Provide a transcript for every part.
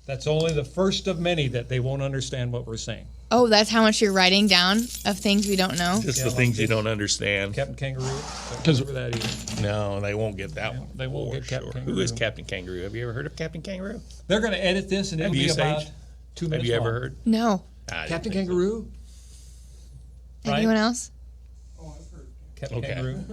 That's only the first of many that they won't understand what we're saying. Oh, that's how much you're writing down of things we don't know? Just the things you don't understand. Captain Kangaroo. Don't remember that either. No, they won't get that one. They won't get Captain Kangaroo. Who is Captain Kangaroo? Have you ever heard of Captain Kangaroo? They're going to edit this, and it'll be about 2 minutes Have you ever long. heard? No. Captain Kangaroo? Right? Anyone else? Captain Okay. Kangaroo?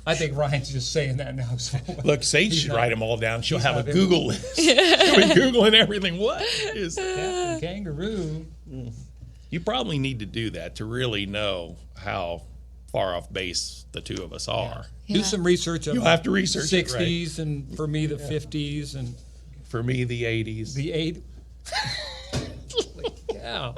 I think Ryan's just saying that now. So. Look, Sage should write them all down. She'll have a not Google list. She'll be Googling everything. What is Captain Kangaroo? You probably need to do that to really know how far off base the two of us are. Yeah. Do some research of You'll have to research it, 60s and for me the 50s and For me, the 80s. the 80s. Holy cow.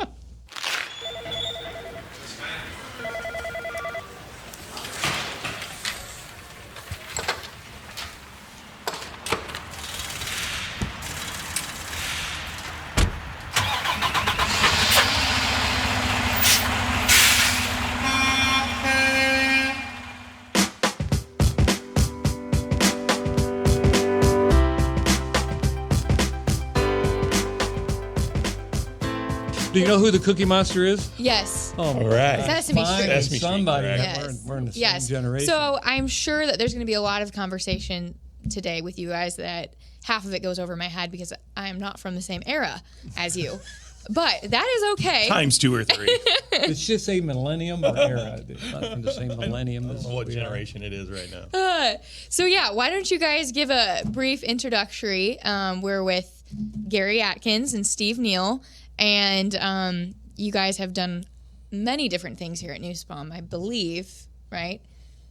Do you know who the Cookie Monster is? Yes. Oh, All right. Sesame Street. Sesame Street, Somebody. right. Yes. We're in the same Yes. generation. So I'm sure that there's going to be a lot of conversation today with you guys that half of it goes over my head because I am not from the same era as you. But that is okay. Times 2 or 3. Did she say millennium or era? It's not from the same millennium. I don't as know what we are. generation it is right now. So yeah, why don't you guys give a brief introductory? We're with Garrie Atkins and Steve Neil, and you guys have done many different things here at Nussbaum, I believe, right?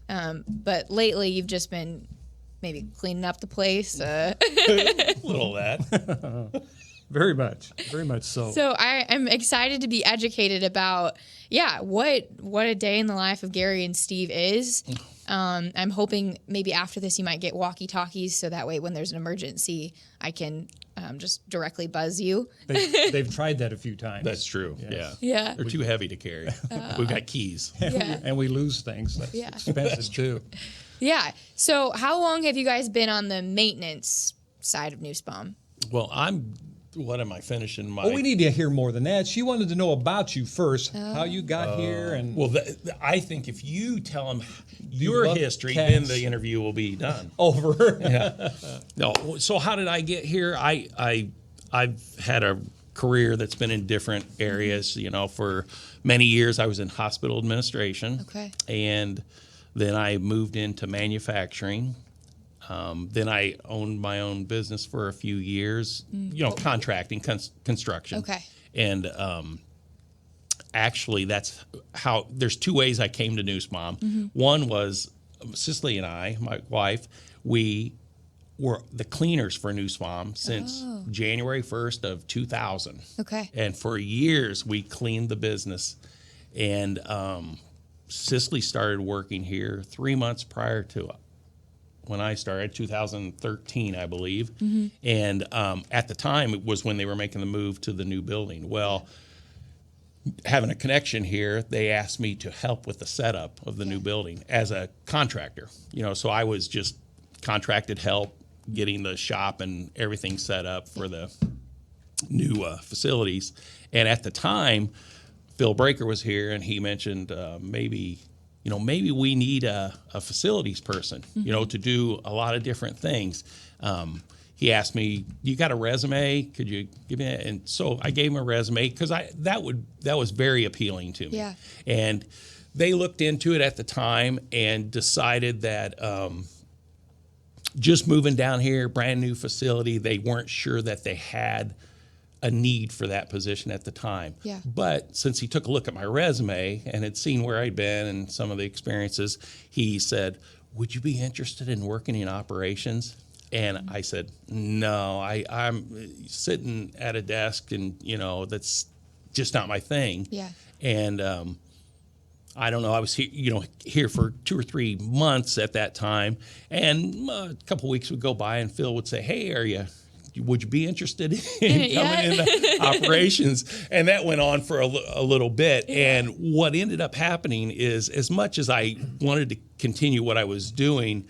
But lately you've just been maybe cleaning up the place. A little of that. Very much so. So I am excited to be educated about, what a day in the life of Garrie and Steve is. I'm hoping maybe after this you might get walkie-talkies so that way when there's an emergency I can just directly buzz you. They've tried that a few times. That's true. Yes. Yeah. They're too heavy to carry. We've got keys. Yeah. And we lose things. That's Yeah. expensive too. Yeah. So how long have you guys been on the maintenance side of Nussbaum? Well, what am I finishing my... Oh, we need to hear more than that. She wanted to know about you first, how you got here, and Well, I think if you tell them your love history, cats. then the interview will be done. over. Yeah. No. So how did I get here? I've had a career that's been in different areas. You know, for many years I was in hospital administration. Okay. And then I moved into manufacturing. Then I owned my own business for a few years. Contracting, construction. Okay. And actually, that's how. There's two ways I came to Nussbaum. One was Cicely and I, my wife. We were the cleaners for Nussbaum since January 1st of 2000. Okay. And for years we cleaned the business. And Cicely started working here 3 months prior to when I started, 2013, I believe. And at the time, it was when they were making the move to the new building. Well, having a connection here, they asked me to help with the setup of the new building as a contractor. So I was just contracted help getting the shop and everything set up for the new facilities. And at the time, Phil Breaker was here, and he mentioned maybe we need a facilities person, to do a lot of different things. He asked me, "You got a resume? Could you give me that?" And so I gave him a resume because that was very appealing to me. Yeah. And they looked into it at the time and decided that just moving down here, brand new facility, they weren't sure that they had a need for that position at the time. Yeah. But since he took a look at my resume and had seen where I'd been and some of the experiences, he said, "Would you be interested in working in operations?" And I said, "No, I'm sitting at a desk and, that's just not my thing." Yeah. And I don't know, I was here for 2 or 3 months at that time. And a couple of weeks would go by and Phil would say, "Hey, would you be interested in coming into operations?" And that went on for a little bit. Yeah. And what ended up happening is, as much as I wanted to continue what I was doing,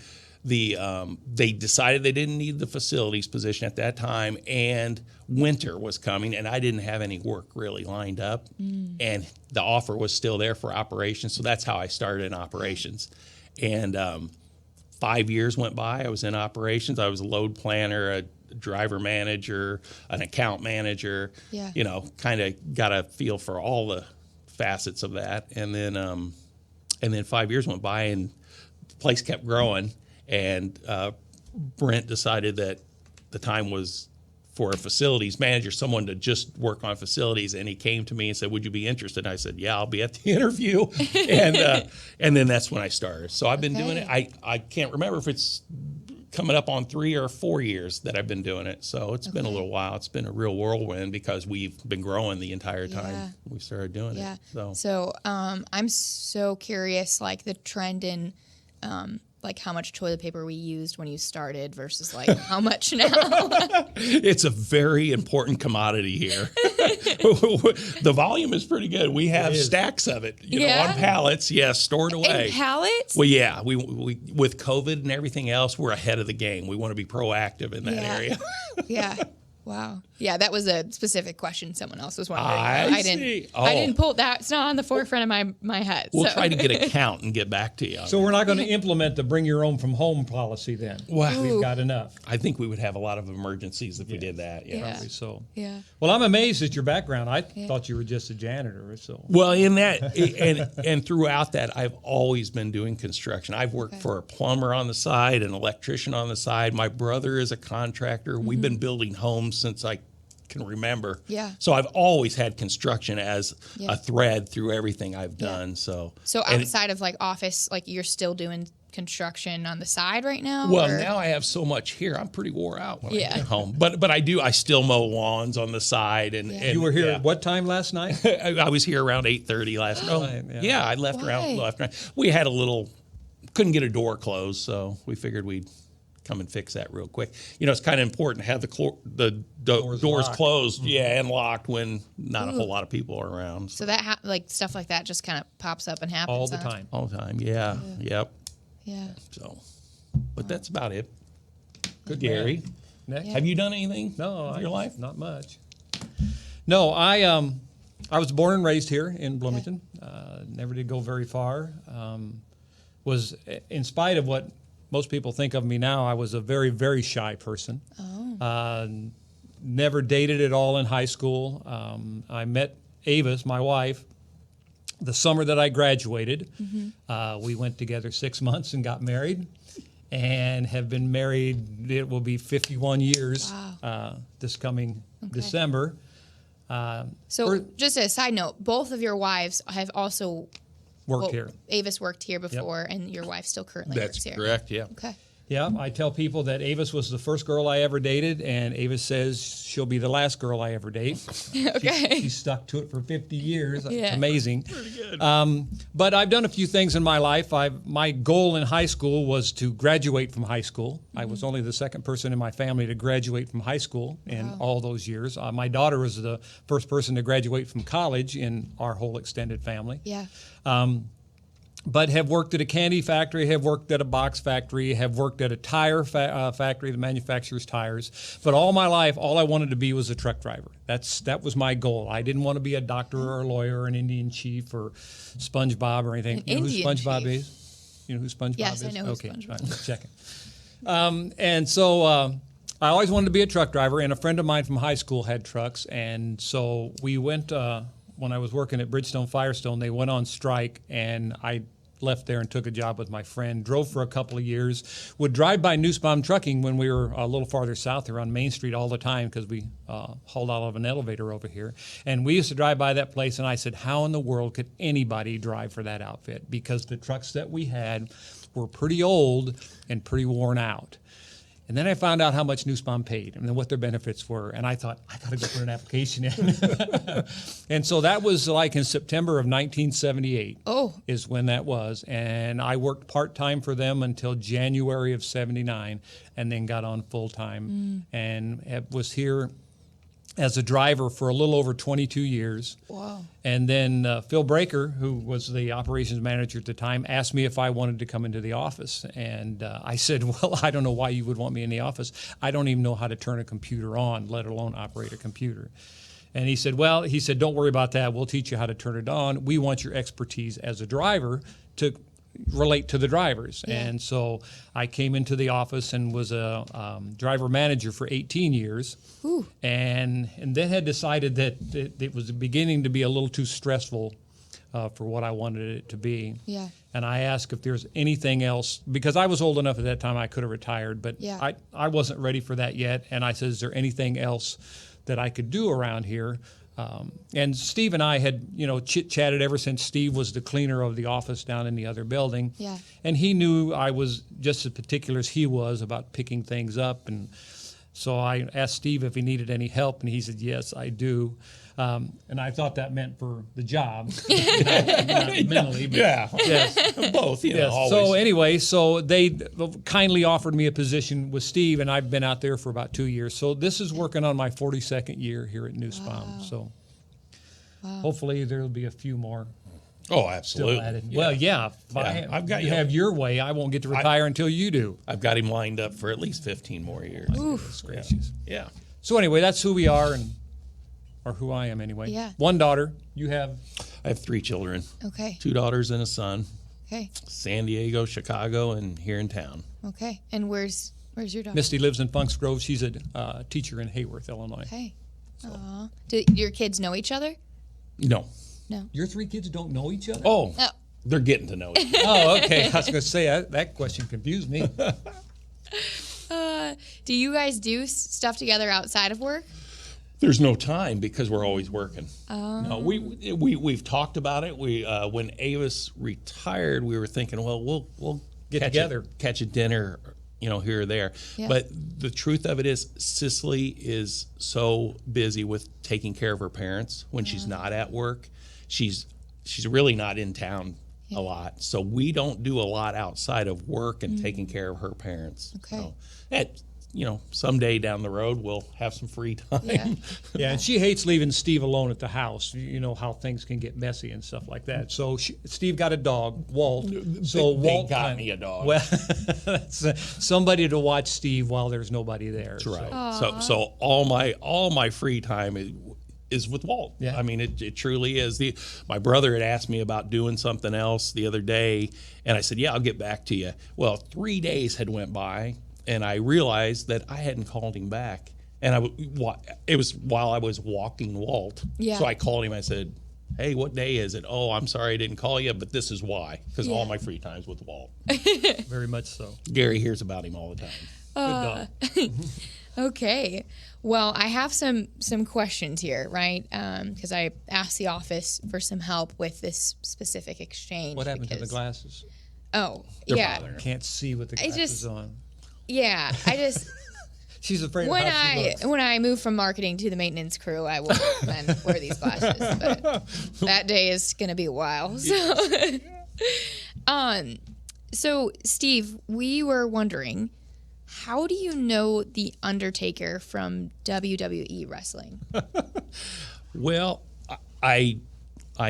they decided they didn't need the facilities position at that time, and winter was coming, and I didn't have any work really lined up, and the offer was still there for operations. So that's how I started in operations. And 5 years went by. I was in operations. I was a load planner, a driver manager, an account manager. Yeah. You know, kind of got a feel for all the facets of that. And then 5 years went by, and the place kept growing. And Brent decided that the time was for a facilities manager, someone to just work on facilities. And he came to me and said, "Would you be interested?" And I said, "Yeah, I'll be at the interview." And then that's when I started. So I've been doing it. I can't remember if it's coming up on 3 or 4 years that I've been doing it. So it's been a little while. It's been a real whirlwind because we've been growing the entire time we started doing it. So I'm so curious, like the trend in like how much toilet paper we used when you started versus like how much now. It's a very important commodity here. The volume is pretty good. We have stacks of it, you know, on pallets, stored away. In pallets? Well, yeah, we with COVID and everything else, we're ahead of the game. We want to be proactive in that area. Yeah. Wow. Yeah, that was a specific question someone else was wondering. I didn't pull that. It's not on the forefront of my head. We'll try to get a count and get back to you. So we're not going to implement the bring your own from home policy then. Wow. We've got enough. I think we would have a lot of emergencies if we did that. Probably so. Yeah. Well, I'm amazed at your background. I thought you were just a janitor. So. Well, in that and throughout that, I've always been doing construction. I've worked for a plumber on the side, an electrician on the side. My brother is a contractor. We've been building homes since I can remember. Yeah. So I've always had construction as a thread through everything I've done. So outside of like office, like you're still doing construction on the side right now? Well, now I have so much here. I'm pretty wore out when I get home. But I still mow lawns on the side. And you were here at what time last night? I was here around 8:30 last night. I left around left. We had couldn't get a door closed, so we figured we'd come and fix that real quick. You know, it's kind of important to have the doors closed, and locked when not a whole lot of people are around. So that like stuff like that just kind of pops up and happens all the time. All the time, yeah. Yep. Yeah. So, but that's about it. Good, Garrie. Next. Have you done anything? No, in your life? Not much. No, I was born and raised here in Bloomington. Never did go very far. Was in spite of what most people think of me now, I was a very, very shy person. Never dated at all in high school. I met Avis, my wife, the summer that I graduated. We went together 6 months and got married, and have been married. It will be 51 years this coming December. So just a side note, both of your wives have also worked here. Avis worked here before, and your wife still currently works here. That's correct, yeah. Okay. Yeah, I tell people that Avis was the first girl I ever dated, and Avis says she'll be the last girl I ever date. Okay. She stuck to it for 50 years. Yeah. It's amazing. Pretty good. But I've done a few things in my life. My goal in high school was to graduate from high school. I was only the second person in my family to graduate from high school in all those years. My daughter was the first person to graduate from college in our whole extended family. Yeah. But have worked at a candy factory, have worked at a box factory, have worked at a tire factory that manufactures tires. But all my life, all I wanted to be was a truck driver. That was my goal. I didn't want to be a doctor or a lawyer or an Indian chief or SpongeBob or anything. You know who SpongeBob is? You know who SpongeBob is? Yes, I know who okay, SpongeBob is. Okay, checking. And so I always wanted to be a truck driver, and a friend of mine from high school had trucks, and so we went, when I was working at Bridgestone Firestone, they went on strike, and I left there and took a job with my friend, drove for a couple of years, would drive by Nussbaum Trucking when we were a little farther south here on Main Street all the time because we hauled out of an elevator over here. And we used to drive by that place, and I said, how in the world could anybody drive for that outfit? Because the trucks that we had were pretty old and pretty worn out. And then I found out how much Nussbaum paid and then what their benefits were. And I thought, I got to go put an application in. And so that was like in September of 1978 is when that was. And I worked part-time for them until January of 79 and then got on full-time and was here as a driver for a little over 22 years. Wow. And then Phil Breaker, who was the operations manager at the time, asked me if I wanted to come into the office. And I said, well, I don't know why you would want me in the office. I don't even know how to turn a computer on, let alone operate a computer. And he said, don't worry about that. We'll teach you how to turn it on. We want your expertise as a driver to relate to the drivers. Yeah. And so I came into the office and was a driver manager for 18 years. Ooh. And then had decided that it was beginning to be a little too stressful for what I wanted it to be. Yeah. And I asked if there's anything else, because I was old enough at that time I could have retired, but Yeah. I wasn't ready for that yet. And I said, is there anything else that I could do around here? And Steve and I had, chit-chatted ever since Steve was the cleaner of the office down in the other building. Yeah. And he knew I was just as particular as he was about picking things up. And so I asked Steve if he needed any help, and he said, yes, I do. And I thought that meant for the job, not mentally. But Yeah. yes. Both, Yes. always. So anyway, they kindly offered me a position with Steve, and I've been out there for about 2 years. So this is working on my 42nd year here at Nussbaum. Wow. So hopefully there'll be a few more Oh, still absolutely. added. Yeah. Well, yeah. If Yeah, I've got you you. have your way, I won't get to retire until you do. I've got him lined up for at least 15 more years. Goodness gracious. Yeah. So anyway, that's who we are, or who I am anyway. Yeah. One daughter. You have? I have 3 children, Okay. 2 daughters and a son, Okay. San Diego, Chicago, and here in town. Okay. And where's your daughter? Misty lives in Funks Grove. She's a teacher in Hayworth, Illinois. Okay. Aw. Do your kids know each other? No. Your 3 kids don't know each other? Oh, Oh. they're getting to know it. Oh, okay. I was going to say, that question confused me. Do you guys do stuff together outside of work? There's no time because we're always working. No, we've talked about it. When Avis retired, we were thinking, well, we'll Get together. catch a dinner, here or there. Yeah. But the truth of it is, Cicely is so busy with taking care of her parents when she's not at work. She's really not in town a lot, so we don't do a lot outside of work and taking care of her parents. Okay. So, someday down the road we'll have some free time. Yeah. Yeah, and she hates leaving Steve alone at the house. You know how things can get messy and stuff like that. So Steve got a dog, Walt. So They Walt got me a dog. Well, that's somebody to watch Steve while there's nobody there. That's right. So all my free time is with Walt. Yeah. I mean, it truly is. My brother had asked me about doing something else the other day, and I said, yeah, I'll get back to you. Well, 3 days had went by, and I realized that I hadn't called him back. And it was while I was walking Walt. Yeah. So I called him. I said, hey, what day is it? Oh, I'm sorry I didn't call you, but this is why. Because all my free time's with Walt. Very much so. Garrie hears about him all the time. Good dog. Okay. Well, I have some questions here, right? Because I asked the office for some help with this specific exchange. What happened to the because- glasses? Oh, They're yeah. bothering her. Can't see with the glasses just- on. Yeah. I just She's afraid when of how she looks. when I move from marketing to the maintenance crew, I will then wear these glasses. But that day is gonna be a while. So, so Steve, we were wondering, how do you know the Undertaker from WWE wrestling? Well, I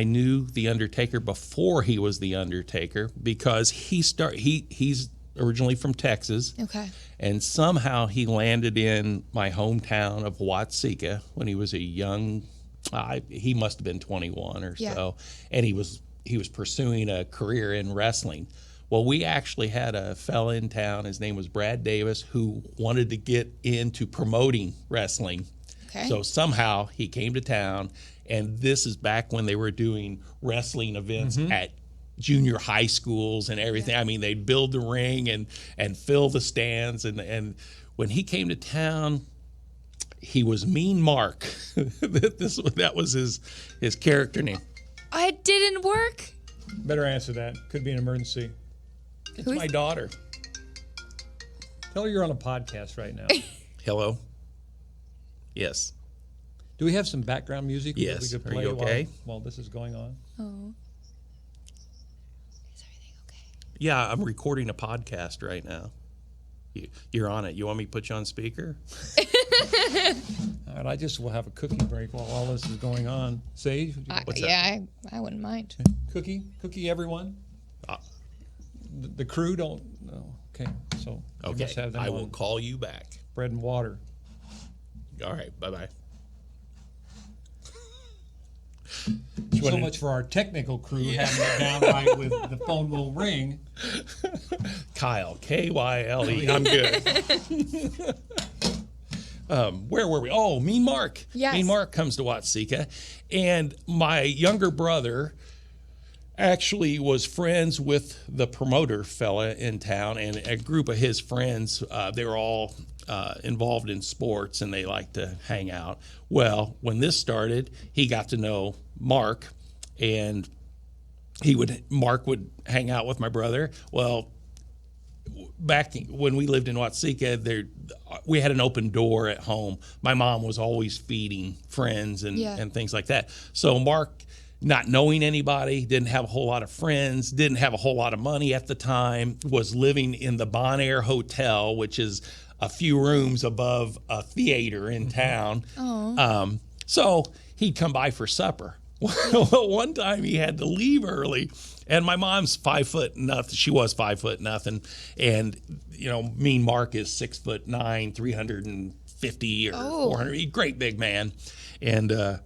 knew the Undertaker before he was the Undertaker because he's originally from Texas. Okay. And somehow he landed in my hometown of Watsika when he was a young, he must have been 21 or Yeah. so, and he was pursuing a career in wrestling. Well, we actually had a fella in town, his name was Brad Davis, who wanted to get into promoting wrestling. Okay. So somehow he came to town, and this is back when they were doing wrestling events at junior high schools and everything. I mean, they'd build the ring and fill the stands. And when he came to town, he was Mean Mark. That was his character name. It didn't work. Better answer that. Could be an emergency. It's Who's- my daughter. Tell her you're on a podcast right now. Hello. Yes. Do we have some background music Yes. that we could Are play you okay? while this is going on? Oh. Is everything okay? Yeah, I'm recording a podcast right now. You're on it. You want me to put you on speaker? All right, I just will have a cookie break while all this is going on. Sage, What's yeah, I wouldn't mind. cookie, everyone. The crew don't. No. Okay, so we Okay, must have them I will on call you back. bread and water. All right, bye-bye. So much for our technical crew having it down right with the phone will ring. Kyle, Kyle. I'm good. Where were we? Oh, Mean Mark. Yes. Mean Mark comes to Watsika, and my younger brother actually was friends with the promoter fella in town, and a group of his friends. They were all involved in sports, and they liked to hang out. Well, when this started, he got to know Mark, and Mark would hang out with my brother. Well, back when we lived in Watsika, we had an open door at home. My mom was always feeding friends and things like that. So Mark, not knowing anybody, didn't have a whole lot of friends, didn't have a whole lot of money at the time, was living in the Bon Air Hotel, which is a few rooms above a theater in town. So he'd come by for supper. Well, one time he had to leave early, and my mom's 5 foot nothing. She was 5 foot nothing, and Mean Mark is 6'9", 350 or 400. Great big man, and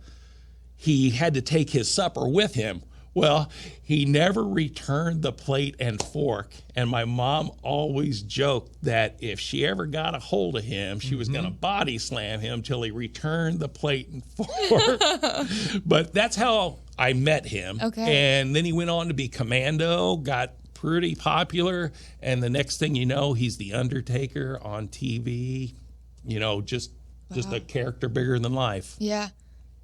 he had to take his supper with him. Well, he never returned the plate and fork, and my mom always joked that if she ever got a hold of him, she was going to body slam him till he returned the plate and fork. But that's how I met him. Okay. And then he went on to be commando, got pretty popular, and the next thing you know, he's the Undertaker on TV. Just a character bigger than life. Yeah.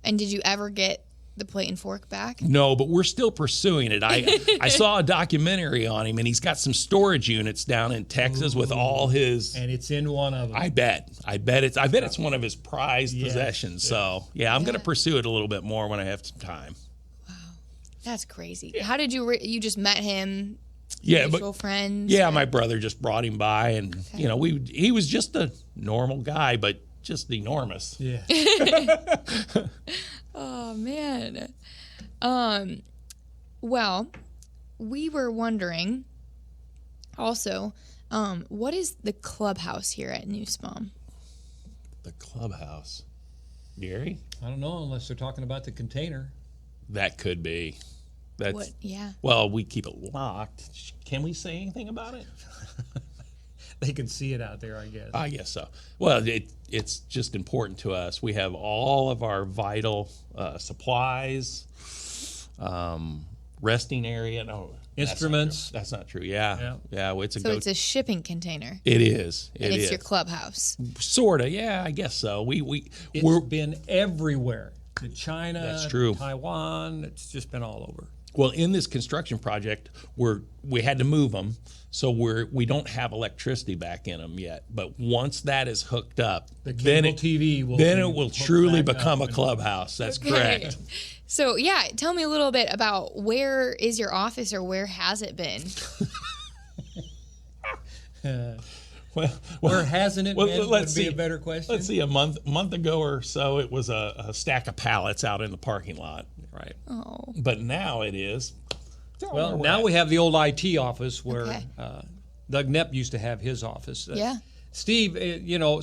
And did you ever get the plate and fork back? No, but we're still pursuing it. I saw a documentary on him, and he's got some storage units down in Texas with all his. And it's in one of them. I bet it's one of his prized possessions. So I'm going to pursue it a little bit more when I have some time. Wow, that's crazy. How did you just met him? Yeah, Mutual friends. Yeah, my brother just brought him by, and he was just a normal guy, but just enormous. Yeah. Oh man. Well, we were wondering also, what is the clubhouse here at Nussbaum? The clubhouse. Garrie? I don't know unless they're talking about the container. That could be. That's What? Yeah. Well, we keep it locked. Can we say anything about it? They can see it out there, I guess. I guess so. Well, it's just important to us. We have all of our vital supplies, resting area. No, instruments. That's not true. Yeah. It's It's a shipping container. It is. And it's your clubhouse. Sorta. Yeah, I guess so. It's been everywhere. To China, That's true. Taiwan. It's just been all over. Well, in this construction project, we had to move them, so we don't have electricity back in them yet. But once that is hooked up, Cable TV will then it will truly back become up a clubhouse. That's Okay. correct. So tell me a little bit about where is your office, or where has it been? Where hasn't it been? Let's would be see. a better question. Let's see. A month ago or so, it was a stack of pallets out in the parking lot. Right. Oh. But now it is. Well, now we have the old IT office where Okay. Doug Knepp used to have his office. Yeah. Steve,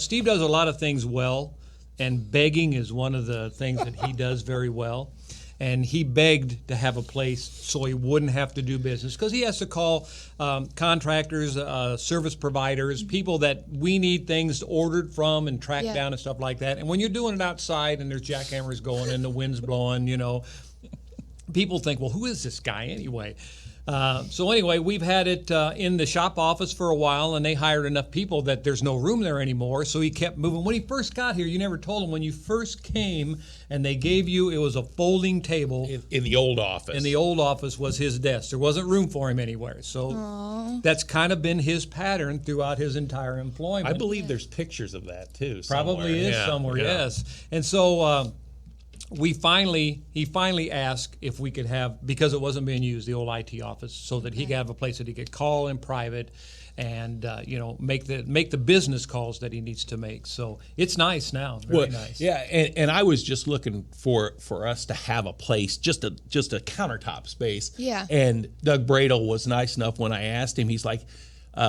Steve does a lot of things well, and begging is one of the things that he does very well. And he begged to have a place so he wouldn't have to do business, because he has to call contractors, service providers, people that we need things ordered from and track Yeah. down and stuff like that. And when you're doing it outside and there's jackhammers going and the wind's blowing, people think, well, who is this guy anyway? So anyway, we've had it in the shop office for a while, and they hired enough people that there's no room there anymore. So he kept moving. When he first got here, you never told him when you first came, and they gave you, it was a folding table. in the old office. In the old office was his desk. There wasn't room for him anywhere. So that's kind of been his pattern throughout his entire employment. I believe there's pictures of that too. Probably somewhere. is Yeah, somewhere, yeah. yes. And so he finally asked if we could have, because it wasn't being used, the old IT office, so that he could have a place that he could call in private and make the business calls that he needs to make. So it's nice now, very nice. Yeah, and I was just looking for us to have a place, just a countertop space. Yeah. And Doug Bradle was nice enough when I asked him. He's like,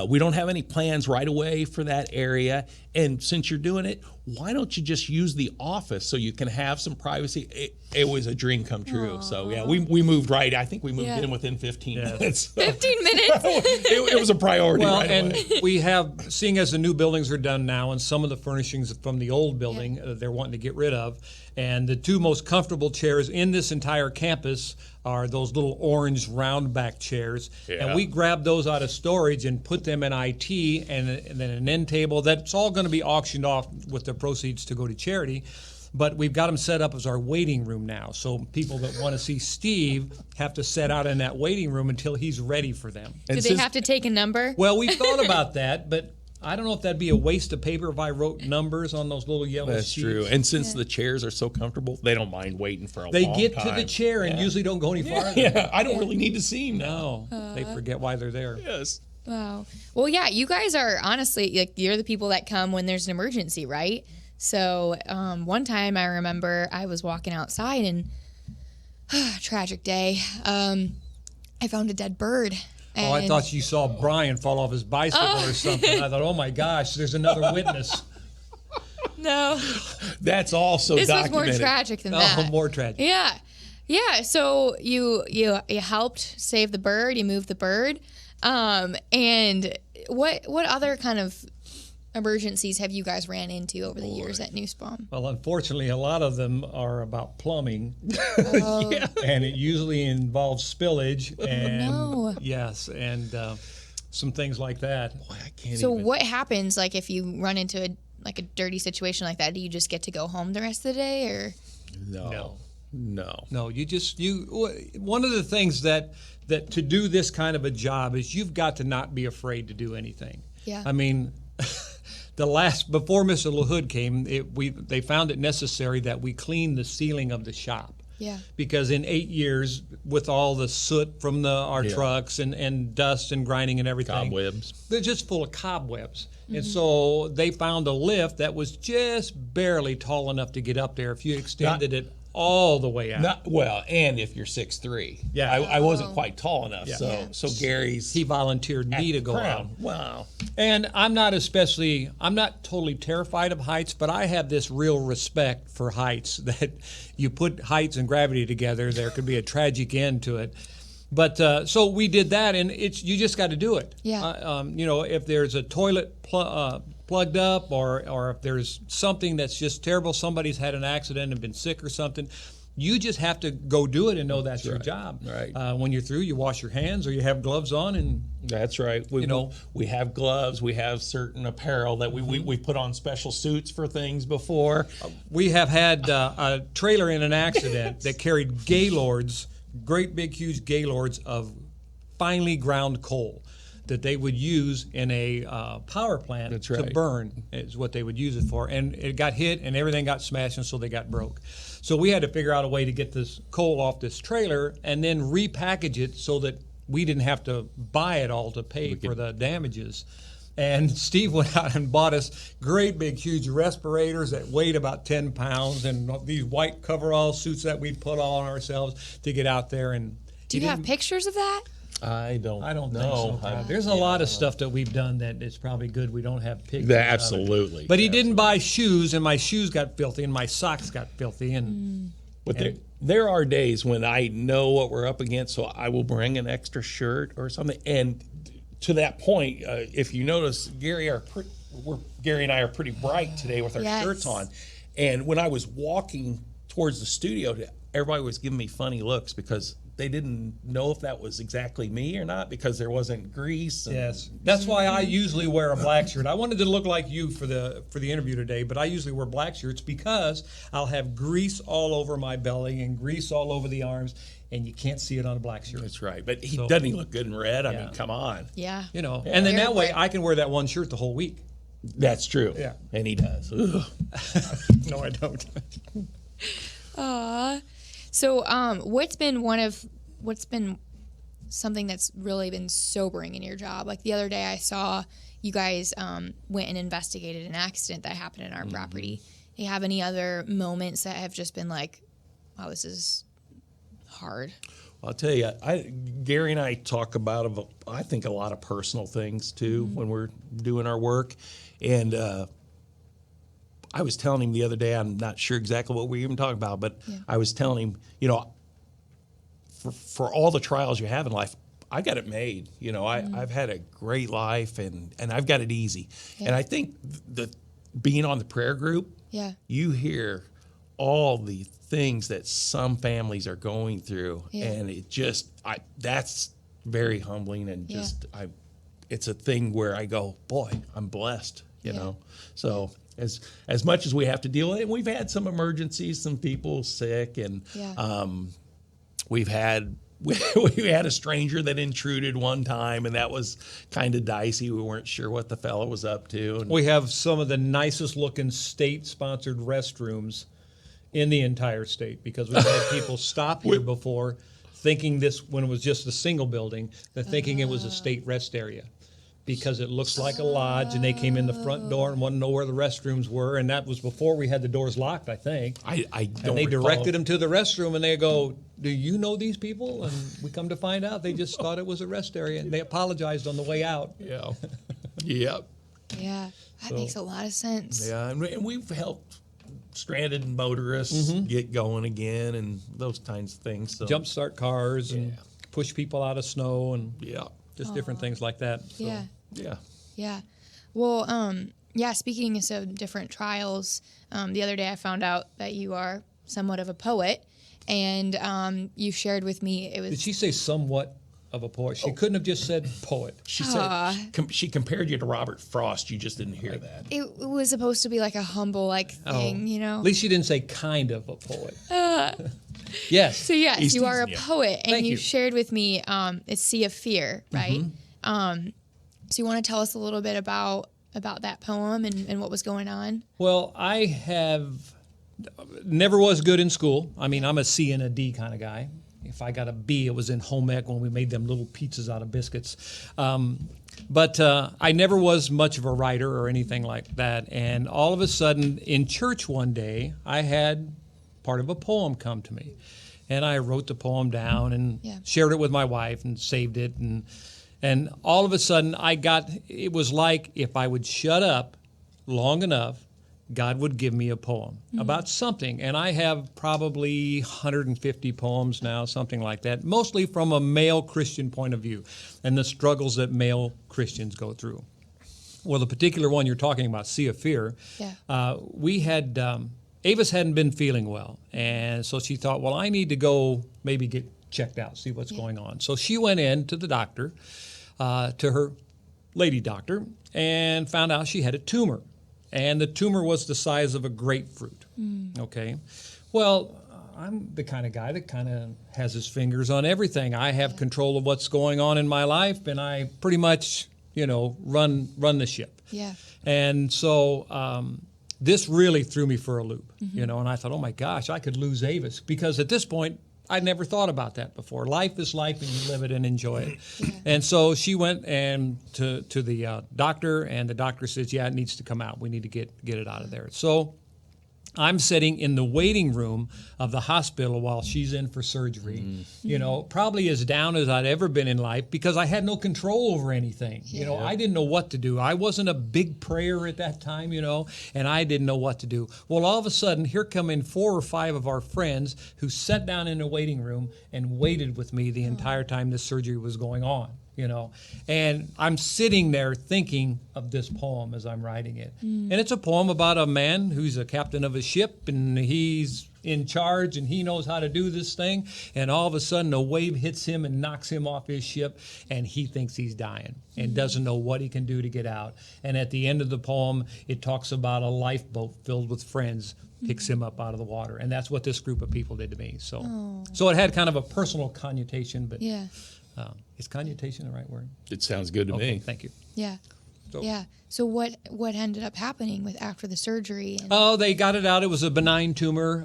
we don't have any plans right away for that area, and since you're doing it, why don't you just use the office so you can have some privacy? It was a dream come true. Aww. So yeah, we moved right. I think we moved in within 15 minutes. 15 minutes. it was a priority. Well, right and away. we have, seeing as the new buildings are done now, and some of the furnishings from the old building they're wanting to get rid of, and the two most comfortable chairs in this entire campus are those little orange round back chairs. Yeah. And we grabbed those out of storage and put them in IT, and then an end table. That's all going to be auctioned off with the proceeds to go to charity. But we've got them set up as our waiting room now. So people that want to see Steve have to set out in that waiting room until he's ready for them. Do they have to take a number? Well, we thought about that, but I don't know if that'd be a waste of paper if I wrote numbers on those little yellow That's sheets. true. And since the chairs are so comfortable, they don't mind waiting for a They long get time. to the chair and usually don't go any farther. Yeah, I don't really need to see him now. No, they forget why they're there. Yes. Wow. Well, yeah, you guys are honestly, like, you're the people that come when there's an emergency, right? So one time I remember I was walking outside and tragic day. I found a dead bird. Oh, I thought you saw Brian fall off his bicycle or something. I thought, oh my gosh, there's another witness. No. That's also This was documented. more tragic than Oh, that. more tragic. Yeah. Yeah. So you helped save the bird, you moved the bird. And what other kind of emergencies have you guys ran into over the years at Nussbaum? Well, unfortunately, a lot of them are about plumbing, Oh, and it usually involves spillage. And no. yes, and some things like that. Boy, I can't So even. what happens, like, if you run into a dirty situation like that? Do you just get to go home the rest of the day, or? No. No, one of the things that to do this kind of a job is you've got to not be afraid to do anything. Yeah. I mean, before Mr. LaHood came, they found it necessary that we clean the ceiling of the shop. Yeah. Because in 8 years, with all the soot from our trucks and dust and grinding and everything, Cobwebs. they're just full of cobwebs. And so they found a lift that was just barely tall enough to get up there if you extended it all the way out. And if you're 6'3". Yeah. I wasn't quite tall enough. Yeah. So Garry's He volunteered me to go out. Wow. And I'm not totally terrified of heights, but I have this real respect for heights that you put heights and gravity together, there could be a tragic end to it. But so we did that, and you just got to do it. Yeah. If there's a toilet plugged up, or if there's something that's just terrible, somebody's had an accident and been sick or something, you just have to go do it and know that's your job. Right. When you're through, you wash your hands or you have gloves on, and That's right. We have gloves. We have certain apparel that we put on special suits for things before. we have had a trailer in an accident that carried gaylords, great big huge gaylords of finely ground coal that they would use in a power plant That's to right. burn, is what they would use it for. And it got hit and everything got smashed, and so they got broke. So we had to figure out a way to get this coal off this trailer and then repackage it so that we didn't have to buy it all to pay for the damages. And Steve went out and bought us great big huge respirators that weighed about 10 pounds and these white coverall suits that we put on ourselves to get out there. And Do you have pictures of that? I don't think know. so. There's a lot of stuff that we've done that it's probably good we don't have pictures of it. Absolutely. But he didn't buy shoes, and my shoes got filthy, and my socks got filthy, and But there are days when I know what we're up against, so I will bring an extra shirt or something. And to that point, if you notice, Garrie and I are pretty bright today with our shirts on. And when I was walking towards the studio, everybody was giving me funny looks because they didn't know if that was exactly me or not because there wasn't grease. yes, that's why I usually wear a black shirt. I wanted to look like you for the interview today, but I usually wear black shirts because I'll have grease all over my belly and grease all over the arms, and you can't see it on a black shirt. That's right. But doesn't he look good in red? I Yeah. mean, come on. Yeah. And then that way I can wear that one shirt the whole week. That's true. Yeah. And he does. Ugh. No, I don't. Aw. So, what's been something that's really been sobering in your job? Like the other day, I saw you guys went and investigated an accident that happened in our property. Do you have any other moments that have just been like, wow, this is hard? I'll tell you, Garrie and I talk about, I think, a lot of personal things too when we're doing our work. And I was telling him the other day, I'm not sure exactly what we were even talking about, but I was telling him, for all the trials you have in life, I got it made. I've had a great life and I've got it easy. Yeah. And I think being on the prayer group, you hear all the things that some families are going through, and it just that's very humbling, and just it's a thing where I go, boy, I'm blessed, you know. So as much as we have to deal with it, and we've had some emergencies, some people sick, and we had a stranger that intruded one time, and that was kind of dicey. We weren't sure what the fellow was up to. And We have some of the nicest looking state-sponsored restrooms in the entire state, because we've had people stop here before thinking this, when it was just a single building, they're thinking it was a state rest area because it looks like a lodge, and they came in the front door and wanted to know where the restrooms were, and that was before we had the doors locked, I think. I don't And they recall. directed them to the restroom, and they go, do you know these people? And we come to find out they just thought it was a rest area, and they apologized on the way out. Yeah. Yep. Yeah, that makes a lot of sense. Yeah, and we've helped stranded motorists get going again, and those kinds of things. So Jumpstart cars and push people out of snow and yeah, just different things like that. So. Yeah. yeah. Well, speaking of some different trials, the other day I found out that you are somewhat of a poet, and you shared with me, it was... Did she say somewhat of a poet? She couldn't have just said poet. She said she compared you to Robert Frost. You just didn't hear that. It was supposed to be like a humble thing, you know? At least she didn't say kind of a poet. Yes. So yes, He's you are a teasing you. poet, and Thank you you. shared with me it's Sea of Fear, right? So you want to tell us a little bit about that poem and what was going on? Well, I have never was good in school. I mean, I'm a C and a D kind of guy. If I got a B, it was in home ec when we made them little pizzas out of biscuits. But I never was much of a writer or anything like that. And all of a sudden, in church one day, I had part of a poem come to me. And I wrote the poem down and shared it with my wife and saved it. And all of a sudden, it was like if I would shut up long enough, God would give me a poem about something. And I have probably 150 poems now, something like that, mostly from a male Christian point of view and the struggles that male Christians go through. Well, the particular one you're talking about, Sea of Fear, we had, Avis hadn't been feeling well. And so she thought, well, I need to go maybe get checked out, see what's going on. So she went in to the doctor, to her lady doctor, and found out she had a tumor. And the tumor was the size of a grapefruit. Okay. Well, I'm the kind of guy that kind of has his fingers on everything. I have control of what's going on in my life, and I pretty much, run the ship. Yeah. And so this really threw me for a loop, and I thought, oh my gosh, I could lose Avis, because at this point, I'd never thought about that before. Life is life, and you live it and enjoy it. And so she went and to the doctor, and the doctor says, yeah, it needs to come out. We need to get it out of there. So I'm sitting in the waiting room of the hospital while she's in for surgery, probably as down as I'd ever been in life, because I had no control over anything. I didn't know what to do. I wasn't a big prayer at that time, and I didn't know what to do. Well, all of a sudden, here come in 4 or 5 of our friends who sat down in the waiting room and waited with me the entire time this surgery was going on. And I'm sitting there thinking of this poem as I'm writing it. And it's a poem about a man who's a captain of a ship, and he's in charge, and he knows how to do this thing. And all of a sudden, a wave hits him and knocks him off his ship, and he thinks he's dying and doesn't know what he can do to get out. And at the end of the poem, it talks about a lifeboat filled with friends picks him up out of the water. And that's what this group of people did to me. So it had kind of a personal connotation, but... Yeah. Is connotation the right word? It sounds good to Okay, me. thank you. Yeah. Yeah. So what ended up happening with after the surgery? And, Oh, they got it out. It was a benign tumor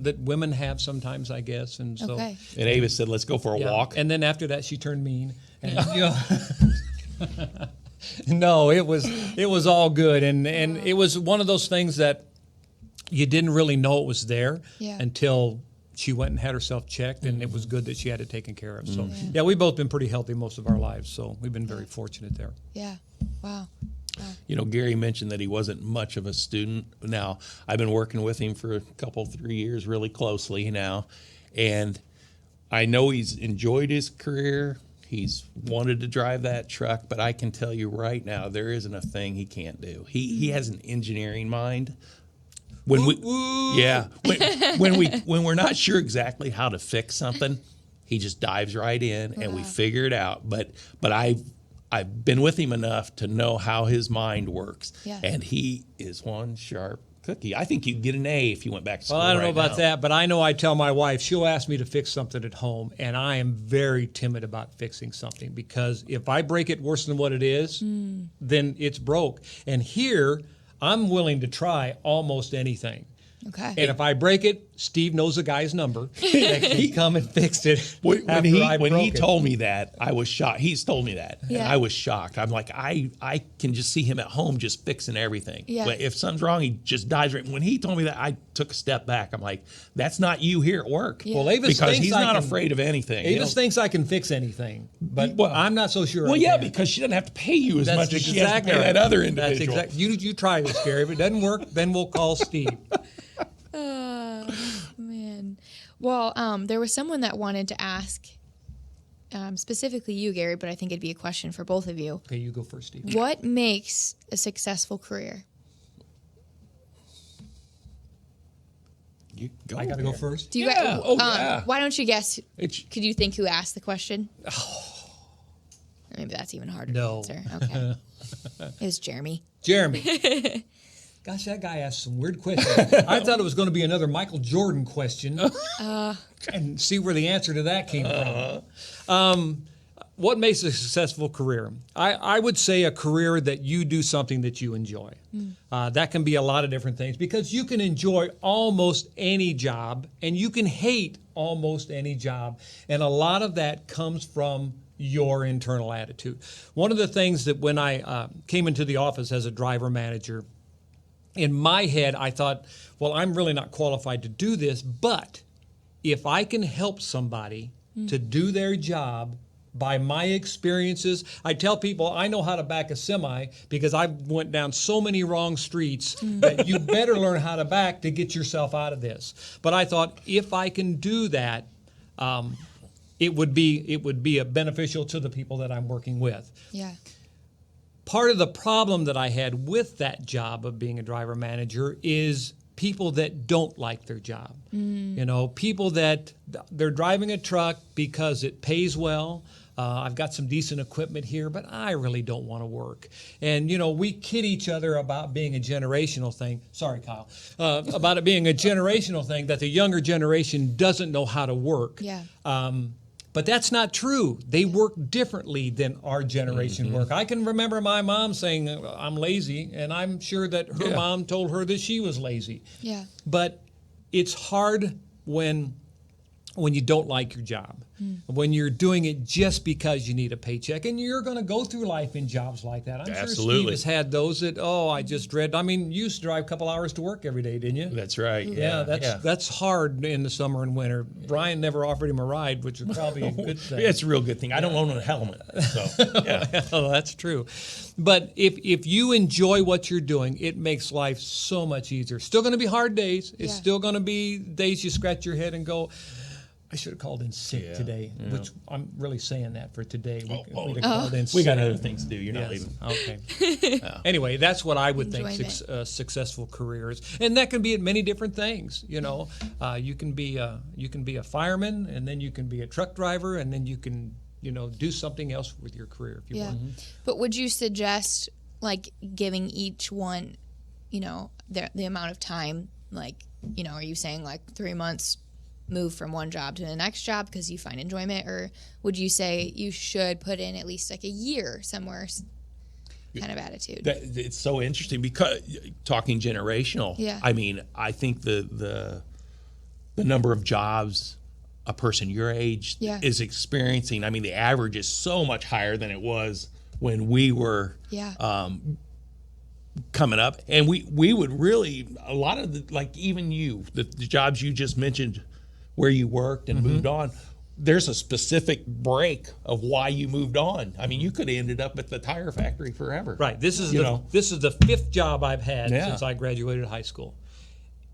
that women have sometimes, I guess. And so, okay. And Avis said, let's go for a yeah. walk. And then after that, she turned mean. And, no, it was all good. And it was one of those things that you didn't really know it was there until she went and had herself checked, and it was good that she had it taken care of. So, yeah, we've both been pretty healthy most of our lives, so we've been very fortunate there. Yeah. Wow. You know, Garrie mentioned that he wasn't much of a student. Now, I've been working with him for a couple, 3 years really closely now, and I know he's enjoyed his career. He's wanted to drive that truck, but I can tell you right now, there isn't a thing he can't do. He has an engineering mind. When when we're not sure exactly how to fix something, he just dives right in and we figure it out. But I've been with him enough to know how his mind works, and he is one sharp cookie. I think you'd get an A if you went back to school. Well, I don't know about now. that, but I know I tell my wife, she'll ask me to fix something at home, and I am very timid about fixing something because if I break it worse than what it is, then it's broke. And here, I'm willing to try almost anything. Okay. And if I break it, Steve knows the guy's number. That can come and fix it. When after he I broke it. told me that, I was shocked. He's told me that, and Yeah. I was shocked. I'm like, I can just see him at home just fixing everything. Yeah. But if something's wrong, he just dives right. When he told me that, I took a step back. I'm like, that's not you here at work. Yeah. Well, Avis Because thinks he's I not can- afraid of anything. Avis thinks I can fix anything, but Well- I'm not so sure. Well, I yeah, can. because she doesn't have to pay you as That's much as she has to exactly pay right. that other That's individual. exactly. You try this, Garrie. If it doesn't work, then we'll call Steve. Man. Well, there was someone that wanted to ask, specifically you, Garrie, but I think it'd be a question for both of you. Okay, you go first, Steve. What makes a successful career? You go I got to go first. Do you Yeah. Yeah. Why don't you guess? It's- Could you think who asked the question? Maybe that's even harder No. to answer. Okay. It was Jeremy. Jeremy. Gosh, that guy asked some weird questions. I thought it was going to be another Michael Jordan question and see where the answer to that came from. What makes a successful career? I would say a career that you do something that you enjoy. That can be a lot of different things because you can enjoy almost any job and you can hate almost any job. And a lot of that comes from your internal attitude. One of the things that when I came into the office as a driver manager, in my head, I thought, well, I'm really not qualified to do this, but if I can help somebody to do their job by my experiences, I tell people I know how to back a semi because I went down so many wrong streets that you better learn how to back to get yourself out of this. But I thought if I can do that, it would be a beneficial to the people that I'm working with. Yeah. Part of the problem that I had with that job of being a driver manager is people that don't like their job. You know, people that they're driving a truck because it pays well. I've got some decent equipment here, but I really don't want to work. And, you know, we kid each other about being a generational thing. Sorry, Kyle. About it being a generational thing, that the younger generation doesn't know how to work. Yeah. But that's not true. They work differently than our generation work. I can remember my mom saying, I'm lazy, and I'm sure that her mom told her that she was lazy. Yeah. But it's hard when you don't like your job, when you're doing it just because you need a paycheck, and you're going to go through life in jobs like that. I'm sure Steve Absolutely. has had those that, I just dread. I mean, you used to drive a couple hours to work every day, didn't you? That's right. Yeah, that's hard in the summer and winter. Brian never offered him a ride, which is probably a good thing. It's a real good thing. I don't own a helmet. So, yeah. Oh, that's true. But if you enjoy what you're doing, it makes life so much easier. Still going to be hard days. It's Yeah. still going to be days you scratch your head and go, I should have called in sick today, which I'm really saying that for today. We'd have called in sick. We got other things to do. You're not Yes. leaving. Okay. Anyway, that's what I would Enjoyment. think a successful career is, and that can be at many different things. You know, you can be a fireman, and then you can be a truck driver, and then you can do something else with your career if you Yeah. want. But would you suggest like giving each one, the amount of time? Like, are you saying like 3 months? Move from one job to the next job because you find enjoyment, or would you say you should put in at least like a year somewhere? kind of attitude. It's so interesting because talking generational. Yeah. I mean, I think the number of jobs a person your age Yeah. is experiencing. I mean, the average is so much higher than it was when we were coming up, and we would really, a lot of the, like even you, the jobs you just mentioned where you worked and moved on, there's a specific break of why you moved on. I mean, you could have ended up at the tire factory forever. Right. This is this is the 5th job I've had since I graduated high school.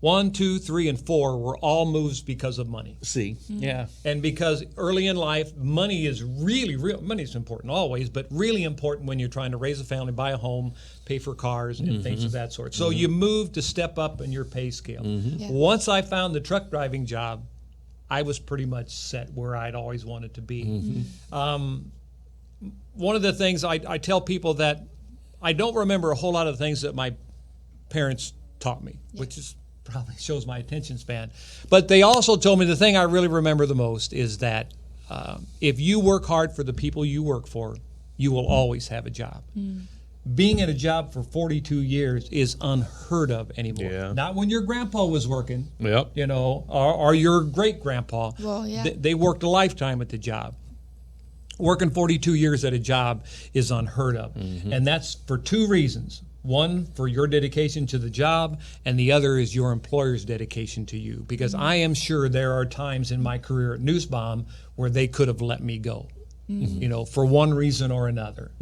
1, 2, 3, and 4 were all moves because of money. See, yeah. And because early in life, money is really, money is important always, but really important when you're trying to raise a family, buy a home, pay for cars, and things of that sort. So you move to step up in your pay scale. Once I found the truck driving job, I was pretty much set where I'd always wanted to be. One of the things I tell people that I don't remember a whole lot of the things that my parents taught me, which is probably shows my attention span. But they also told me the thing I really remember the most is that if you work hard for the people you work for, you will always have a job. Being in a job for 42 years is unheard of anymore. Yeah. Not when your grandpa was working, Yep. you know, or your great grandpa. Well, yeah. They worked a lifetime at the job. Working 42 years at a job is unheard of. And that's for 2 reasons. One, for your dedication to the job, and the other is your employer's dedication to you. Because I am sure there are times in my career at Nussbaum where they could have let me go, you know, for one reason or another.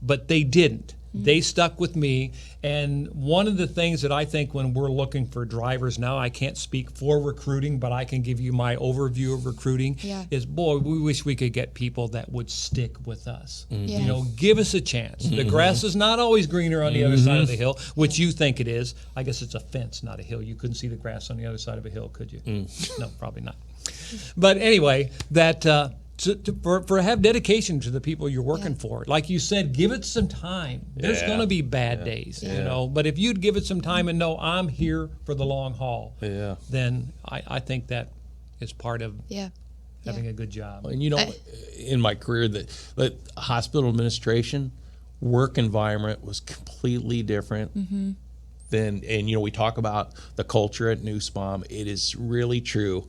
But they didn't. They stuck with me. And one of the things that I think when we're looking for drivers now, I can't speak for recruiting, but I can give you my overview of recruiting, is, boy, we wish we could get people that would stick with us. You know, give us a chance. The grass is not always greener on the other side of the hill, which you think it is. I guess it's a fence, not a hill. You couldn't see the grass on the other side of a hill, could you? No, probably not. But anyway, that... for have dedication to the people you're working for. Like you said, give it some time. There's going to be bad days, you know. But if you'd give it some time and know I'm here for the long haul, then I think that is part of having a good job. And you know, in my career, the hospital administration work environment was completely different. Than, and you know, we talk about the culture at Nussbaum. It is really true.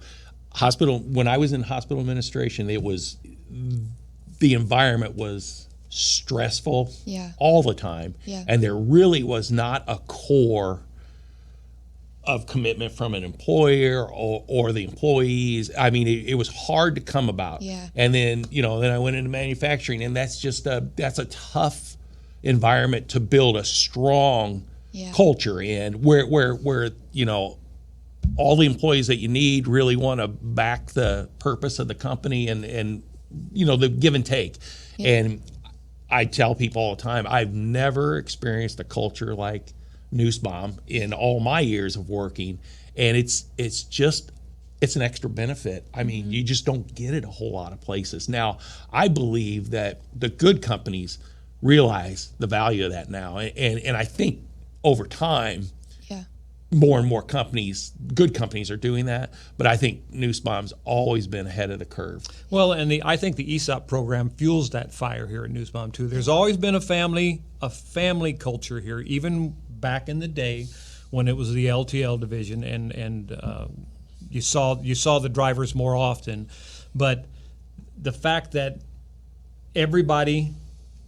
When I was in hospital administration, the environment was stressful all the time, and there really was not a core of commitment from an employer or the employees. I mean, it was hard to come about. And then, you know, then I went into manufacturing, and that's a tough environment to build a strong culture in, where you know, all the employees that you need really want to back the purpose of the company and you know, the give and take. And I tell people all the time, I've never experienced a culture like Nussbaum in all my years of working, and it's an extra benefit. I mean, you just don't get it a whole lot of places. Now, I believe that the good companies realize the value of that now, and I think over time, more and more companies, good companies, are doing that. But I think Nussbaum's always been ahead of the curve. Well, and I think the ESOP program fuels that fire here at Nussbaum too. There's always been a family culture here, even back in the day when it was the LTL division, and you saw the drivers more often. But the fact that everybody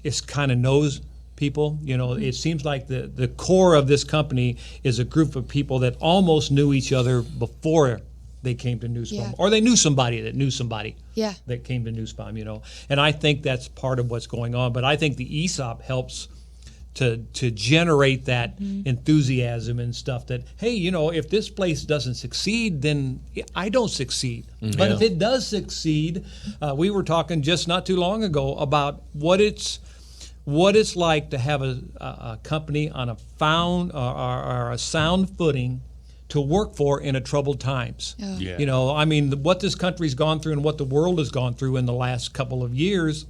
is kind of knows people, you know, it seems like the core of this company is a group of people that almost knew each other before they came to Nussbaum, or they knew somebody that knew somebody that came to Nussbaum, you know. And I think that's part of what's going on. But I think the ESOP helps to generate that enthusiasm and stuff that, hey, you know, if this place doesn't succeed, then I don't succeed. But if it does succeed, we were talking just not too long ago about what it's like to have a company on a sound footing to work for in a troubled times. You know, I mean, what this country's gone through and what the world has gone through in the last couple of years,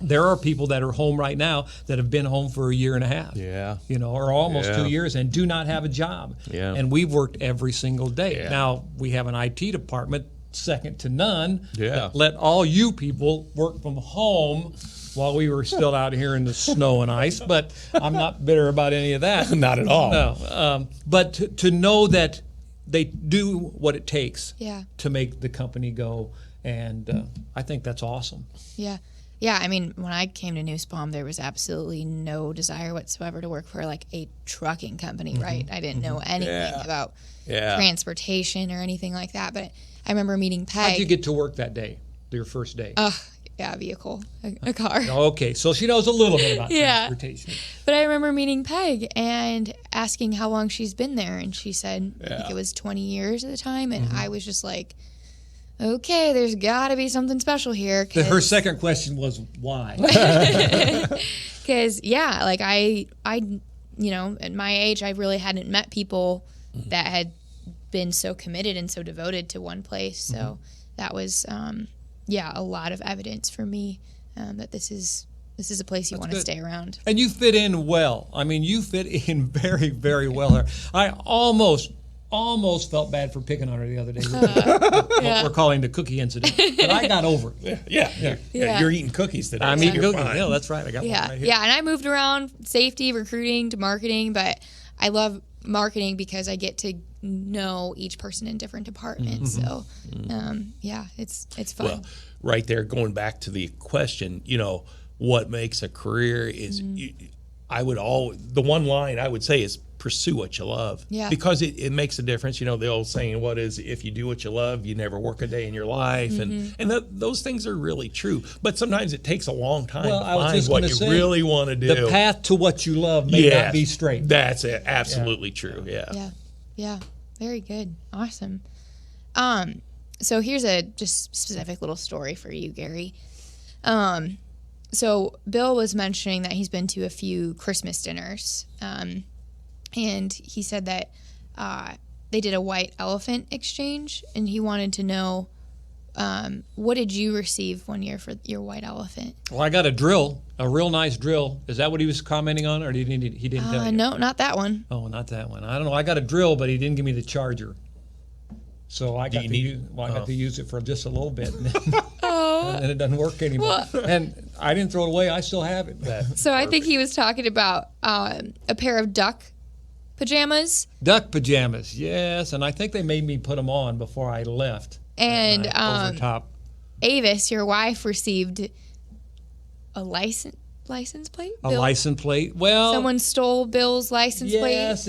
there are people that are home right now that have been home for a year and a half, you know, or almost 2 years, and do not have a job. And we've worked every single day. Now, we have an IT department second to none. Yeah. That let all you people work from home while we were still out here in the snow and ice. But I'm not bitter about any of that. Not at all. No. But to know that they do what it takes Yeah. to make the company go, and I think that's awesome. Yeah. Yeah, I mean, when I came to Nussbaum, there was absolutely no desire whatsoever to work for like a trucking company, right? I didn't know anything about transportation or anything like that. But I remember meeting Peg. How'd you get to work that day, your first day? Yeah, a vehicle, a car. Okay, so she knows a little bit about Yeah. transportation. But I remember meeting Peg and asking how long she's been there. And she said, I think it was 20 yeyears at the time. And I was just like, okay, there's got to be something special here. Her second question was why? Because like I, you know, at my age, I really hadn't met people that had been so committed and so devoted to one place. So that was, a lot of evidence for me that this is a place you want to stay around. And you fit in well. I mean, you fit in very, very well there. I almost felt bad for picking on her the other day with what we're calling the cookie incident. But I got over it. Yeah. You're eating cookies today. I'm so eating you're cookies. fine. Yeah, that's right. I got one right here. Yeah, and I moved around safety, recruiting to marketing, but I love marketing because I get to know each person in different departments. So, it's fun. Well, right there, going back to the question, you know, what makes a career is, the one line I would say is pursue what you love. Yeah. Because it makes a difference. You know, the old saying, what is, if you do what you love, you never work a day in your life. And those things are really true. But sometimes it takes a long time to find what you really want to do. The path to what you love may not be straight. That's it. Absolutely true. Yeah. Very good. Awesome. So here's a just specific little story for you, Garrie. So Bill was mentioning that he's been to a few Christmas dinners. And he said that they did a white elephant exchange, and he wanted to know, what did you receive one year for your white elephant? Well, I got a drill, a real nice drill. Is that what he was commenting on, or he didn't tell you? No, not that one. Oh, not that one. I don't know. I got a drill, but he didn't give me the charger. So I got to use it for just a little bit, and then it doesn't work anymore. And I didn't throw it away. I still have it. So I think he was talking about a pair of duck pajamas. Duck pajamas, yes. And I think they made me put them on before I left. And over top. Avis, your wife, received a license plate. A license plate. Well, someone stole Bill's license plate. Yes,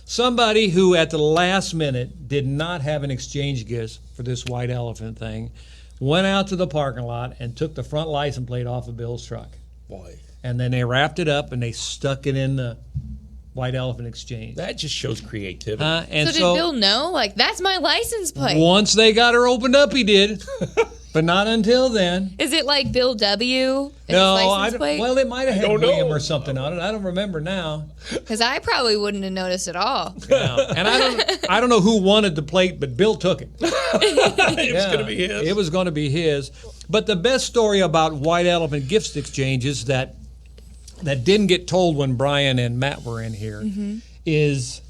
somebody who at the last minute did not have an exchange gift for this white elephant thing went out to the parking lot and took the front license plate off of Bill's truck. Boy. And then they wrapped it up and they stuck it in the white elephant exchange. That just shows creativity. And so did Bill know? Like, that's my license plate. Once they got her opened up, he did. But not until then. Is it like Bill W? No, plate? Well, it might have had William or something on it. I don't remember now. Because I probably wouldn't have noticed at all. Yeah. And I don't know who wanted the plate, but Bill took it. It was going to be his. It was going to be his. But the best story about white elephant gift exchanges that didn't get told when Brian and Matt were in here is,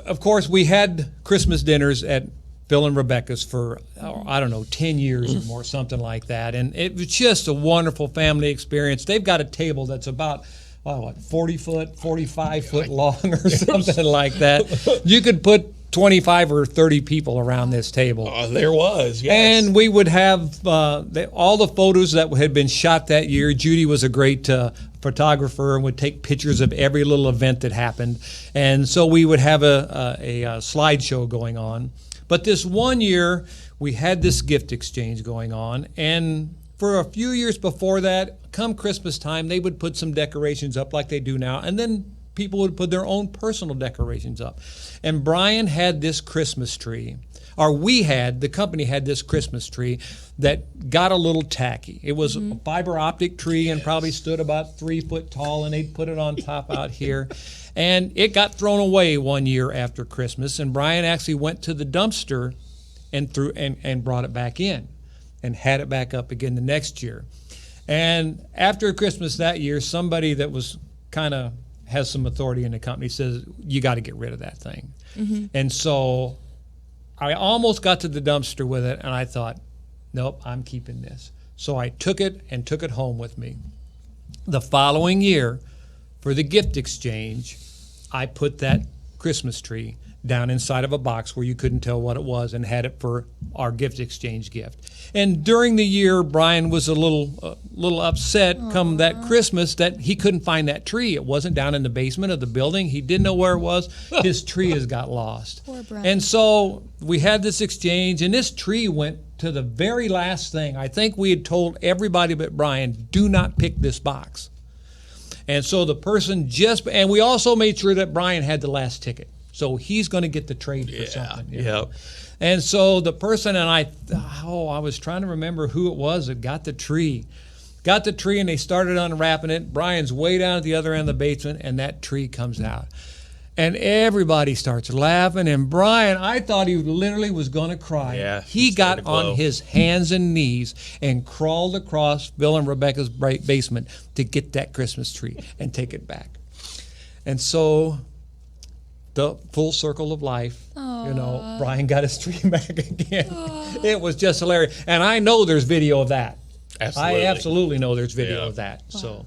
of course, we had Christmas dinners at Bill and Rebecca's for, 10 years or more, something like that. And it was just a wonderful family experience. They've got a table that's about, 40 foot, 45 foot long or something like that. You could put 25 or 30 people around this table. There was, yes. And we would have all the photos that had been shot that year. Judy was a great photographer and would take pictures of every little event that happened. And so we would have a slideshow going on. But this one year, we had this gift exchange going on. And for a few years before that, come Christmas time, they would put some decorations up like they do now. And then people would put their own personal decorations up. And Brian had this Christmas tree, or the company had this Christmas tree that got a little tacky. It was a fiber optic tree and probably stood about 3 foot tall, and they'd put it on top out here. And it got thrown away one year after Christmas, and Brian actually went to the dumpster and brought it back in and had it back up again the next year. And after Christmas that year, somebody that was kind of has some authority in the company says, you got to get rid of that thing. And so I almost got to the dumpster with it, and I thought, nope, I'm keeping this. So I took it home with me. The following year, for the gift exchange, I put that Christmas tree down inside of a box where you couldn't tell what it was, and had it for our gift exchange gift. And during the year, Brian was a little upset come that Christmas that he couldn't find that tree. It wasn't down in the basement of the building. He didn't know where it was. His tree has got lost. Poor Brian. And so we had this exchange, and this tree went to the very last thing. I think we had told everybody but Brian, do not pick this box. And so the person and we also made sure that Brian had the last ticket. So he's going to get the trade for something. You know? And so the person I was trying to remember who it was that got the tree. Got the tree, and they started unwrapping it. Brian's way down at the other end of the basement, and that tree comes out. And everybody starts laughing. And Brian, I thought he literally was going to cry. Yeah, he got on his hands and knees and crawled across Bill and Rebecca's basement to get that Christmas tree and take it back. And so the full circle of life, Brian got his tree back again. It was just hilarious. And I know there's video of that. Absolutely. I absolutely know there's video of that. Wow. So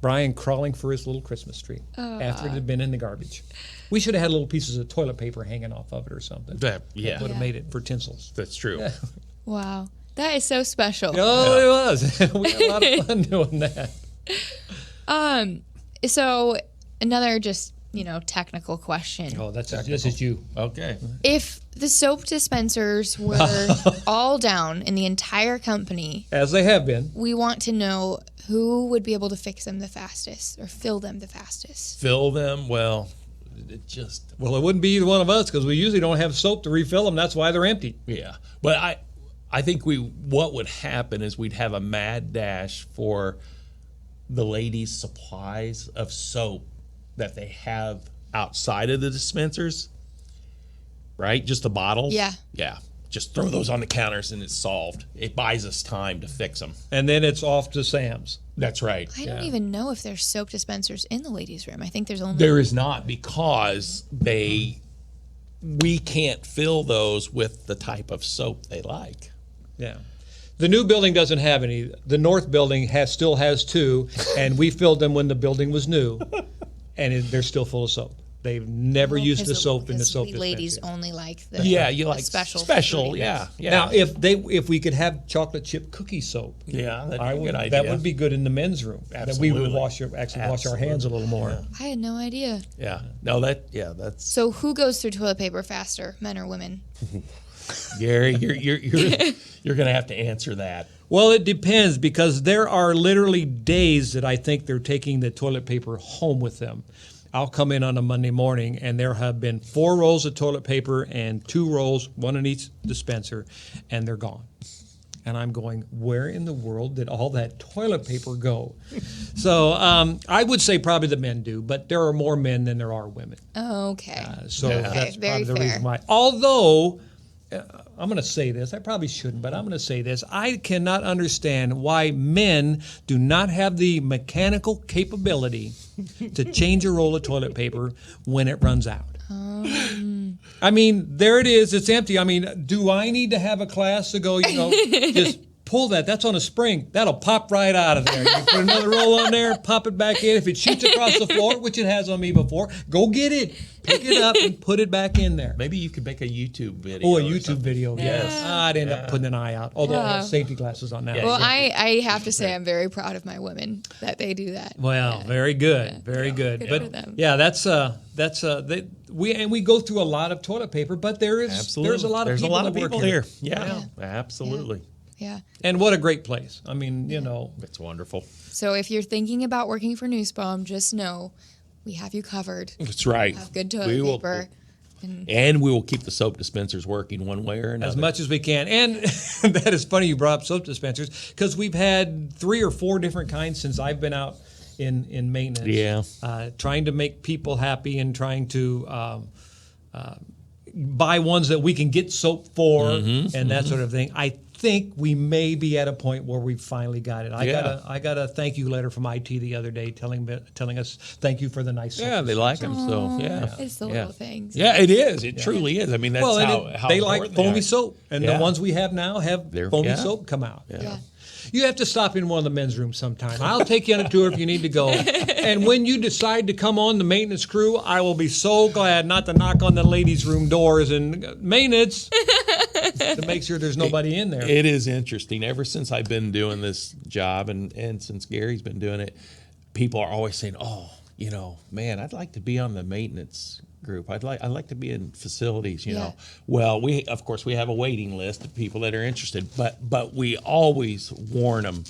Brian crawling for his little Christmas tree after it had been in the garbage. We should have had little pieces of toilet paper hanging off of it or something. That would have made it for tinsels. That's true. Wow. That is so special. Oh, it was. We had a lot of fun doing that. So another just, technical question. Oh, this is you. Okay. If the soap dispensers were all down in the entire company, as they have been, we want to know who would be able to fix them the fastest or fill them the fastest. Fill them? Well, it wouldn't be either one of us because we usually don't have soap to refill them. That's why they're empty. Yeah. But I think what would happen is we'd have a mad dash for the ladies' supplies of soap that they have outside of the dispensers, right? Just the bottles. Yeah. Yeah. Just throw those on the counters and it's solved. It buys us time to fix them. And then it's off to Sam's. That's right. I don't even know if there's soap dispensers in the ladies' room. I think there's only... There is not, because we can't fill those with the type of soap they like. Yeah. The new building doesn't have any. The north building still has two, and we filled them when the building was new, and they're still full of soap. They've never used the soap in the soap dispenser. Ladies only like the you like special. Yeah. Now, if we could have chocolate chip cookie soap, that'd be a good idea. That would be good in the men's room. Absolutely. That we would wash our hands a little more. Yeah. I had no idea. Yeah. No, that's. So who goes through toilet paper faster, men or women? Garrie, you're going to have to answer that. Well, it depends, because there are literally days that I think they're taking the toilet paper home with them. I'll come in on a Monday morning, and there have been 4 rolls of toilet paper and 2 rolls, one in each dispenser, and they're gone. And I'm going, where in the world did all that toilet paper go? So I would say probably the men do, but there are more men than there are women. Okay. That's very probably the fair. reason why. Although, I'm going to say this. I probably shouldn't, but I'm going to say this. I cannot understand why men do not have the mechanical capability to change a roll of toilet paper when it runs out. I mean, there it is. It's empty. I mean, do I need to have a class to go, just pull that? That's on a spring. That'll pop right out of there. You put another roll on there, pop it back in. If it shoots across the floor, which it has on me before, go get it. Pick it up and put it back in there. Maybe you could make a YouTube video. Oh, a YouTube video. Yes. I'd end up putting an eye out. Although I have safety glasses on now. Well, I have to say I'm very proud of my women that they do that. Well, very good. Very good. Good But for them. yeah, we go through a lot of toilet paper, but there's a lot of people that work here. Yeah, absolutely. Yeah. And what a great place. I mean, It's wonderful. So if you're thinking about working for Nussbaum, just know we have you covered. That's right. Have good toilet paper. And we will keep the soap dispensers working one way or another. as much as we can. And that is funny you brought up soap dispensers, because we've had 3 or 4 different kinds since I've been out in maintenance. Yeah. Trying to make people happy and trying to buy ones that we can get soap for and that sort of thing. I think we may be at a point where we finally got it. I got a thank you letter from IT the other day telling us thank you for the nice soap. Yeah, they like them. So yeah, It's the little things. yeah, it is. It truly is. I mean, that's and how they like important foamy they are. soap, and the ones we have now have They're- foamy yeah. soap come out. Yeah. You have to stop in one of the men's rooms sometime. I'll take you on a tour if you need to go. And when you decide to come on the maintenance crew, I will be so glad not to knock on the ladies' room doors and maintenance to make sure there's nobody in there. It is interesting. Ever since I've been doing this job and since Gary's been doing it, people are always saying, "Oh, man, I'd like to be on the maintenance group. I'd like to be in facilities, know." Well, we have a waiting list of people that are interested, but we always warn them.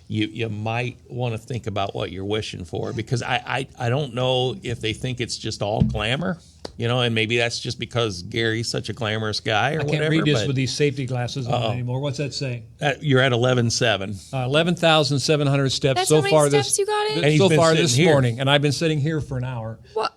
You might want to think about what you're wishing for, because I don't know if they think it's just all glamour, and maybe that's just because Gary's such a glamorous guy or I can't whatever. read this but with these safety glasses on anymore. What's that say? you're at 11.7. 11,700 steps That's so how many far steps you got in? And he's so been far sitting this here. morning, and I've been sitting here for an hour. What?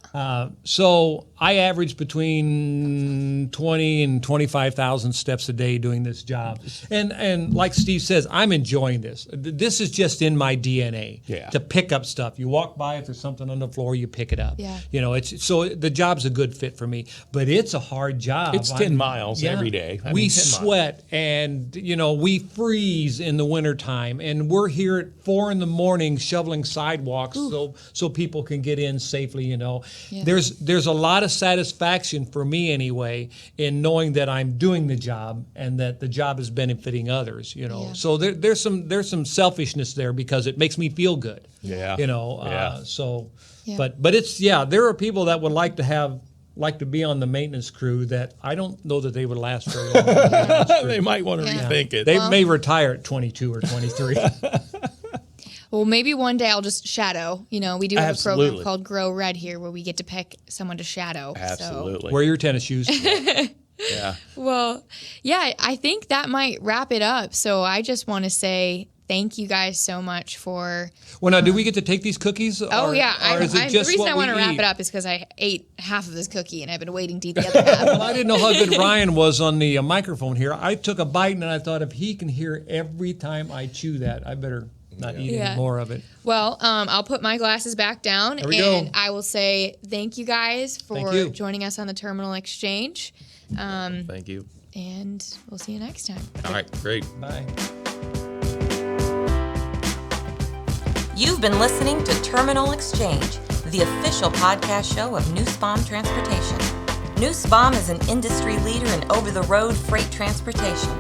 So I average between 20 and 25,000 steps a day doing this job. And like Steve says, I'm enjoying this. This is just in my DNA to pick up stuff. You walk by, if there's something on the floor, you pick it up. Yeah. It's so the job's a good fit for me, but it's a hard job. It's 10 miles every day. I We mean, 10 miles. sweat and, we freeze in the wintertime, and we're here at 4 a.m. shoveling sidewalks so people can get in safely, Yeah. There's a lot of satisfaction for me anyway in knowing that I'm doing the job and that the job is benefiting others, Yeah. So there's some selfishness there because it makes me feel good. Yeah. So Yeah. but it's there are people that would like to be on the maintenance crew that I don't know that they would last very long. They might want to Yeah. rethink it. They may retire at 22 or 23. Well, maybe one day I'll just shadow. We do have a Absolutely. program called Grow Red here where we get to pick someone to shadow. Absolutely. Wear your tennis shoes. Yeah. Well, yeah, I think that might wrap it up. So I just want to say thank you guys so much for. Well, now, do we get to take these cookies? Oh, yeah. Or is it the just reason what I want to we wrap eat? it up is because I ate half of this cookie and I've been waiting to eat the other half. Well, I didn't know how good Ryan was on the microphone here. I took a bite and I thought if he can hear every time I chew that, I better not eat Yeah. any more of it. Well, I'll put my glasses back down we and go. I will say thank you guys Thank for you. joining us on the Terminal Exchange. Thank you. And we'll see you next time. All right. Great. Bye. You've been listening to Terminal Exchange, the official podcast show of Nussbaum Transportation. Nussbaum is an industry leader in over-the-road freight transportation.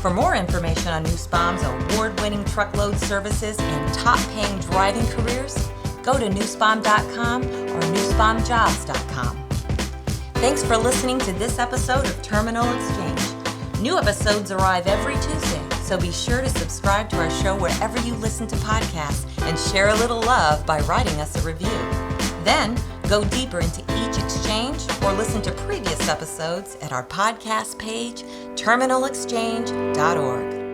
For more information on Nussbaum's award-winning truckload services and top-paying driving careers, go to nussbaum.com or nussbaumjobs.com. Thanks for listening to this episode of Terminal Exchange. New episodes arrive every Tuesday, so be sure to subscribe to our show wherever you listen to podcasts and share a little love by writing us a review. Then, go deeper into each exchange or listen to previous episodes at our podcast page, terminalexchange.org.